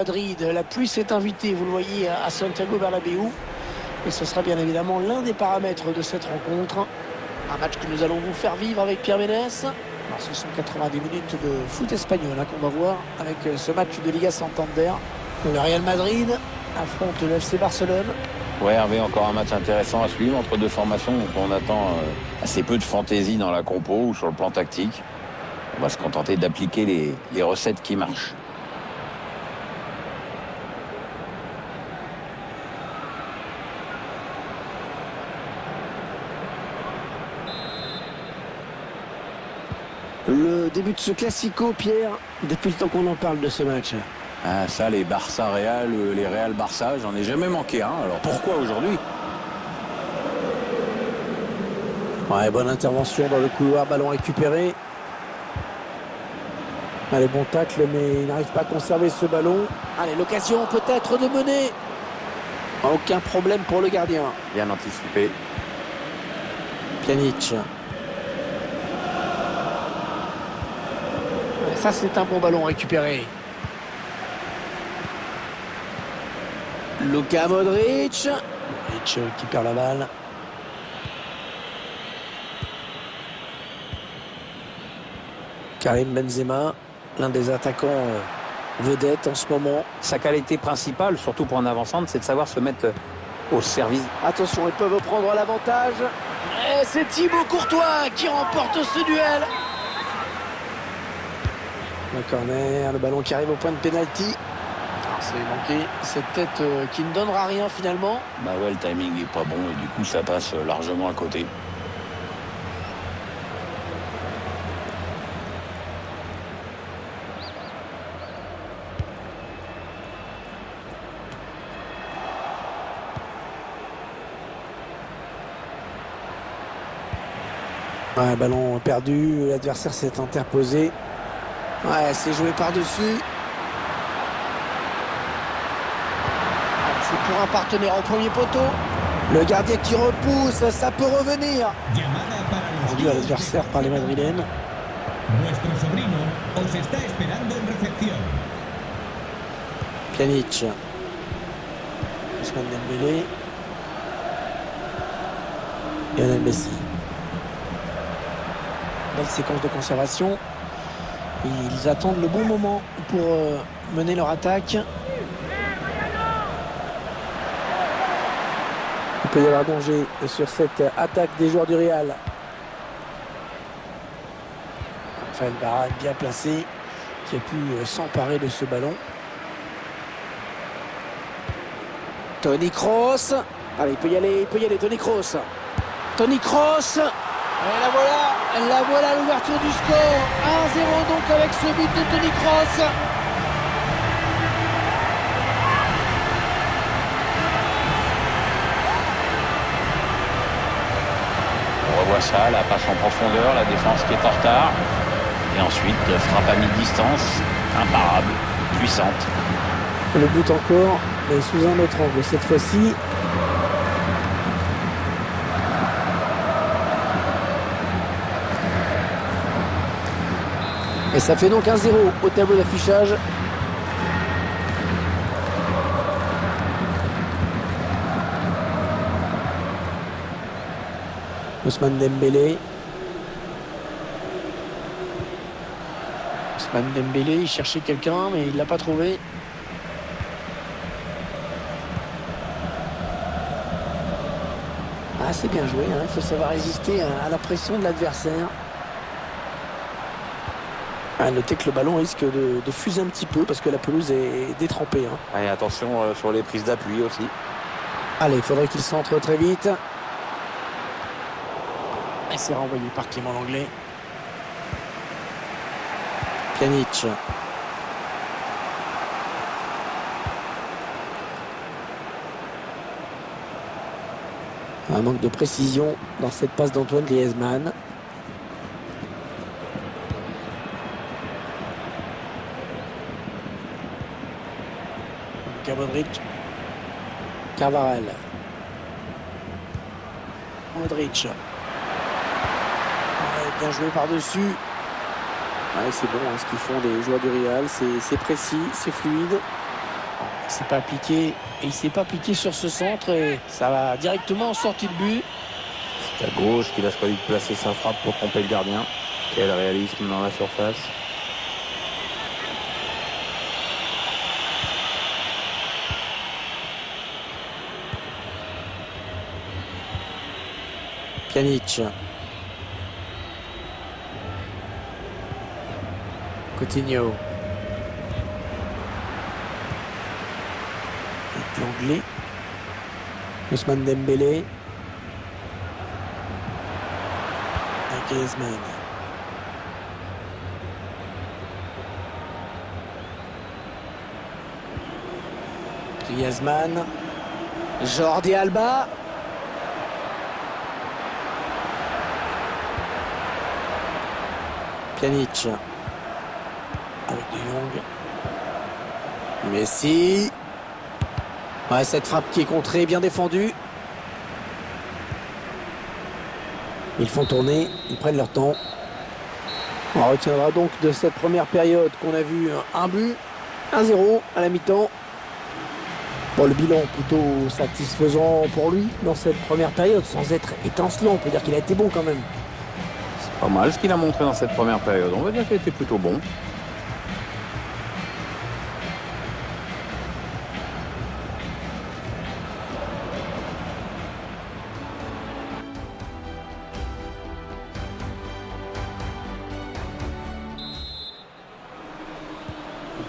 Madrid, la pluie s'est invitée, vous le voyez, à Santiago Bernabéu. Et ce sera bien évidemment l'un des paramètres de cette rencontre. Un match que nous allons vous faire vivre avec Pierre Ménès. Alors, ce sont 90 minutes de foot espagnol qu'on va voir avec ce match de Liga Santander. Le Real Madrid affronte le FC Barcelone. Ouais, Hervé, encore un match intéressant à suivre entre deux formations. Donc on attend assez peu de fantaisie dans la compo ou sur le plan tactique. On va se contenter d'appliquer les recettes qui marchent. Le début de ce classico, Pierre, depuis le temps qu'on en parle de ce match. Ah, ça, les Barça-Real, les Real-Barça, j'en ai jamais manqué un. Alors pourquoi aujourd'hui? Ouais, bonne intervention dans le couloir, ballon récupéré. Allez, bon tacle, mais il n'arrive pas à conserver ce ballon. Allez, l'occasion peut-être de mener. Aucun problème pour le gardien. Bien anticipé. Pjanic. Ça, c'est un bon ballon récupéré. Luka Modric. Modric qui perd la balle. Karim Benzema, l'un des attaquants vedettes en ce moment. Sa qualité principale, surtout pour un avant-centre, c'est de savoir se mettre au service. Attention, ils peuvent prendre l'avantage. Et c'est Thibaut Courtois qui remporte ce duel. Le corner, le ballon qui arrive au point de pénalty. C'est manqué. Cette tête qui ne donnera rien finalement. Bah ouais, le timing n'est pas bon et du coup ça passe largement à côté. Ouais, ballon perdu, l'adversaire s'est interposé. Ouais, c'est joué par-dessus. C'est pour un partenaire au premier poteau. Le gardien qui repousse, ça peut revenir. Rendu à l'adversaire par les Madrilènes. Pjanic. Ousmane Dembélé. Lionel Messi. Belle séquence de conservation. Ils attendent le bon moment pour mener leur attaque. Il peut y avoir danger sur cette attaque des joueurs du Real. Raphaël Varane bien placé, qui a pu s'emparer de ce ballon. Toni Kroos. Allez, il peut y aller, Toni Kroos. Toni Kroos. Et la voilà l'ouverture du score. 1-0 donc avec ce but de Toni Kroos. On revoit ça, la passe en profondeur, la défense qui est en retard. Et ensuite, frappe à mi-distance, imparable, puissante. Le but encore, mais sous un autre angle cette fois-ci. Et ça fait donc 1-0 au tableau d'affichage. Ousmane Dembélé. Ousmane Dembélé, il cherchait quelqu'un, mais il ne l'a pas trouvé. Ah, c'est bien joué, hein. Il faut savoir résister à la pression de l'adversaire. À noter que le ballon risque de fuser un petit peu parce que la pelouse est détrempée. Et attention sur les prises d'appui aussi. Allez, il faudrait qu'il centre très vite. Et c'est renvoyé par Clément Langlais. Pjanic. Un manque de précision dans cette passe d'Antoine Griezmann. Modric. Carvajal. Modric. Ouais, bien joué par-dessus. Ouais, c'est bon ce qu'ils font les joueurs du Real. C'est précis, c'est fluide. s'est pas appliqué et il s'est pas appliqué sur ce centre et ça va directement en sortie de but. C'est à gauche qu'il a choisi de placer sa frappe pour tromper le gardien. Quel réalisme dans la surface. Pjanic. Coutinho. L'anglais. Ousmane Dembélé. Griezmann. Griezmann. Jordi Alba. Pjanic. Avec De Jong. Messi. Ouais, cette frappe qui est contrée, bien défendue. Ils font tourner, ils prennent leur temps. On retiendra donc de cette première période qu'on a vu un but, 1-0 à la mi-temps. Bon, le bilan plutôt satisfaisant pour lui dans cette première période, sans être étincelant. On peut dire qu'il a été bon quand même. C'est pas mal ce qu'il a montré dans cette première période. On va dire qu'il était plutôt bon.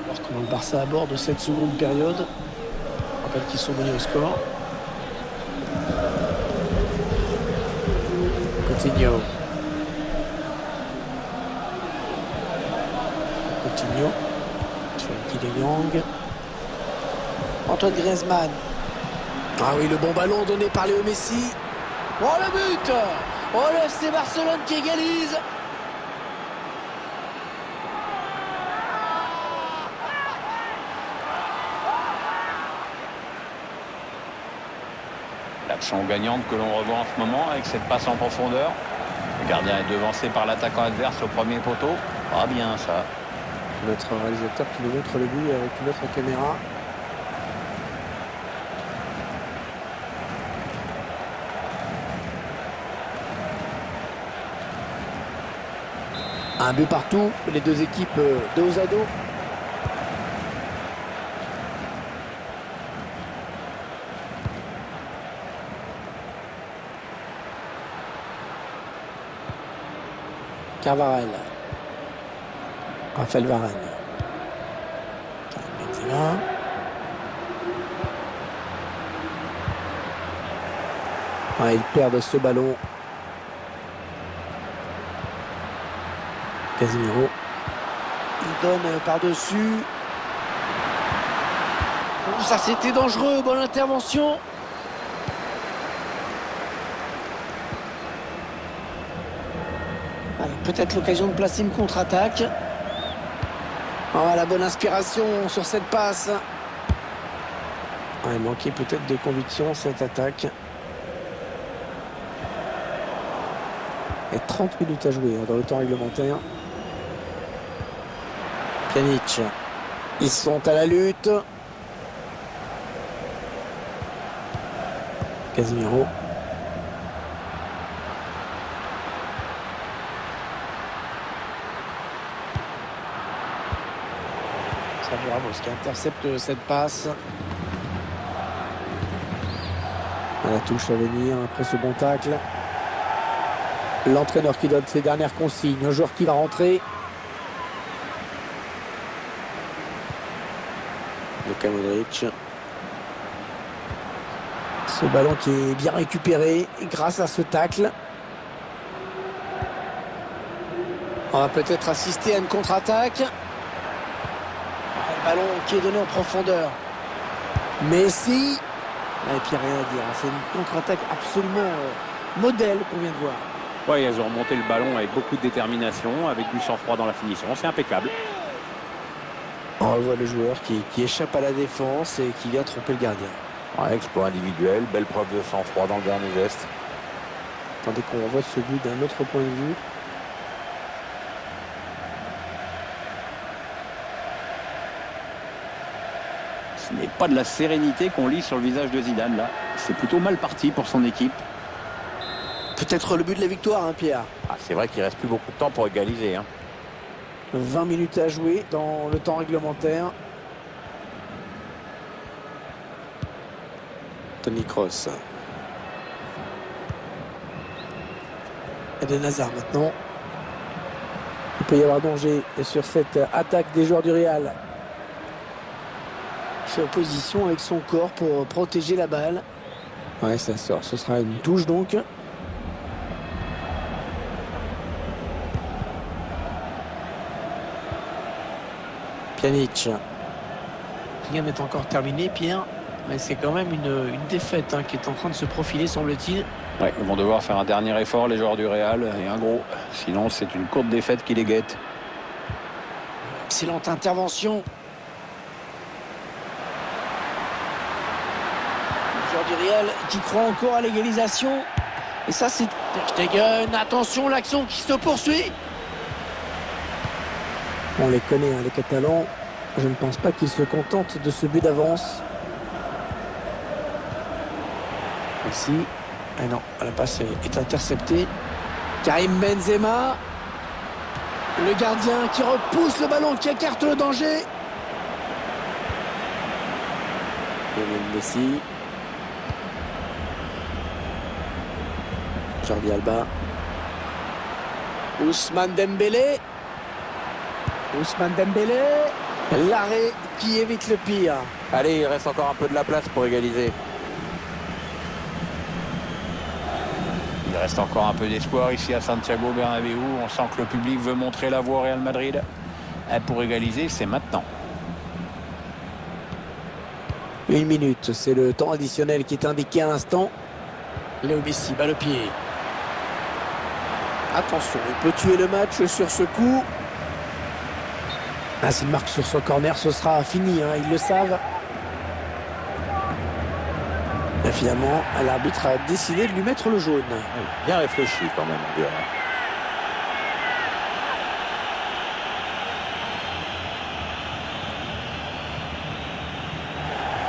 On va voir comment le Barça aborde cette seconde période. Je rappelle qu'ils sont menés au score. Coutinho. Frenkie de Jong. Antoine Griezmann. Ah oui, le bon ballon donné par Léo Messi. Oh, le but! Oh, le FC Barcelone qui égalise. L'action gagnante que l'on revoit en ce moment avec cette passe en profondeur. Le gardien est devancé par l'attaquant adverse au premier poteau. Pas bien ça. Notre réalisateur qui nous montre le but avec une autre caméra. Un but partout, les deux équipes dos à dos. Carvajal. Raphaël Varane. Benzema. Ah, ils perdent ce ballon. Casemiro. Il donne par-dessus. Oh, ça c'était dangereux, bonne intervention. Peut-être l'occasion de placer une contre-attaque. Oh, la bonne inspiration sur cette passe. Il manquait peut-être de conviction cette attaque. Et 30 minutes à jouer dans le temps réglementaire. Pjanic. Ils sont à la lutte. Casemiro. Ramos qui intercepte cette passe. À la touche à venir après ce bon tacle. L'entraîneur qui donne ses dernières consignes au joueur qui va rentrer. Luka Modric. Ce ballon qui est bien récupéré grâce à ce tacle. On va peut-être assister à une contre-attaque. Ballon qui est donné en profondeur. Messi. Et puis rien à dire. C'est une contre-attaque absolument modèle qu'on vient de voir. Ouais, ils ont remonté le ballon avec beaucoup de détermination, avec du sang-froid dans la finition. C'est impeccable. On voit le joueur qui échappe à la défense et qui vient tromper le gardien. Ouais, exploit individuel, belle preuve de sang-froid dans le dernier geste. Attendez qu'on revoie ce but d'un autre point de vue. Ce n'est pas de la sérénité qu'on lit sur le visage de Zidane là. C'est plutôt mal parti pour son équipe. Peut-être le but de la victoire, hein, Pierre. Ah, c'est vrai qu'il reste plus beaucoup de temps pour égaliser. 20 minutes à jouer dans le temps réglementaire. Toni Kroos. Eden Hazard maintenant. Il peut y avoir danger sur cette attaque des joueurs du Real. Il fait opposition avec son corps pour protéger la balle. Ouais, ça sort. Ce sera une touche donc. Pjanic. Rien n'est encore terminé, Pierre. Mais c'est quand même une défaite qui est en train de se profiler, semble-t-il. Ouais, ils vont devoir faire un dernier effort, les joueurs du Real, et un gros. Sinon, c'est une courte défaite qui les guette. Excellente intervention. Le joueur du Real qui croit encore à l'égalisation. Et ça, c'est Ter Stegen. Attention, l'action qui se poursuit. On les connaît, les Catalans. Je ne pense pas qu'ils se contentent de ce but d'avance. Ici. Ah non, la passe est interceptée. Karim Benzema. Le gardien qui repousse le ballon, qui écarte le danger. Lionel Messi. Jordi Alba. Ousmane Dembélé. Ousmane Dembélé. L'arrêt qui évite le pire. Allez, il reste encore un peu de la place pour égaliser. Il reste encore un peu d'espoir ici à Santiago Bernabéu. On sent que le public veut montrer la voie au Real Madrid. Et pour égaliser, c'est maintenant. 1 minute, c'est le temps additionnel qui est indiqué à l'instant. Léo Messi, balle au pied. Attention, il peut tuer le match sur ce coup. S'il marque sur ce corner, ce sera fini, ils le savent. Et finalement, l'arbitre a décidé de lui mettre le jaune. Bien réfléchi quand même, on dirait.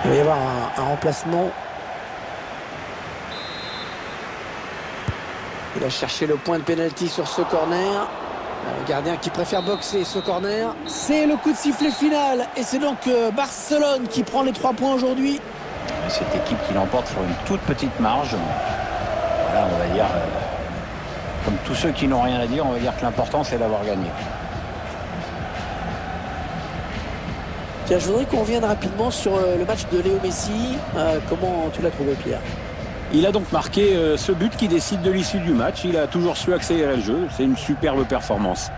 Il va y avoir un remplacement. Il a cherché le point de pénalty sur ce corner. Le gardien qui préfère boxer ce corner. C'est le coup de sifflet final. Et c'est donc Barcelone qui prend les 3 points aujourd'hui. Cette équipe qui l'emporte sur une toute petite marge. Voilà, on va dire, comme tous ceux qui n'ont rien à dire, on va dire que l'important c'est d'avoir gagné. Tiens, je voudrais qu'on revienne rapidement sur le match de Léo Messi. Comment tu l'as trouvé, Pierre? Il a donc marqué ce but qui décide de l'issue du match. Il a toujours su accélérer le jeu. C'est une superbe performance.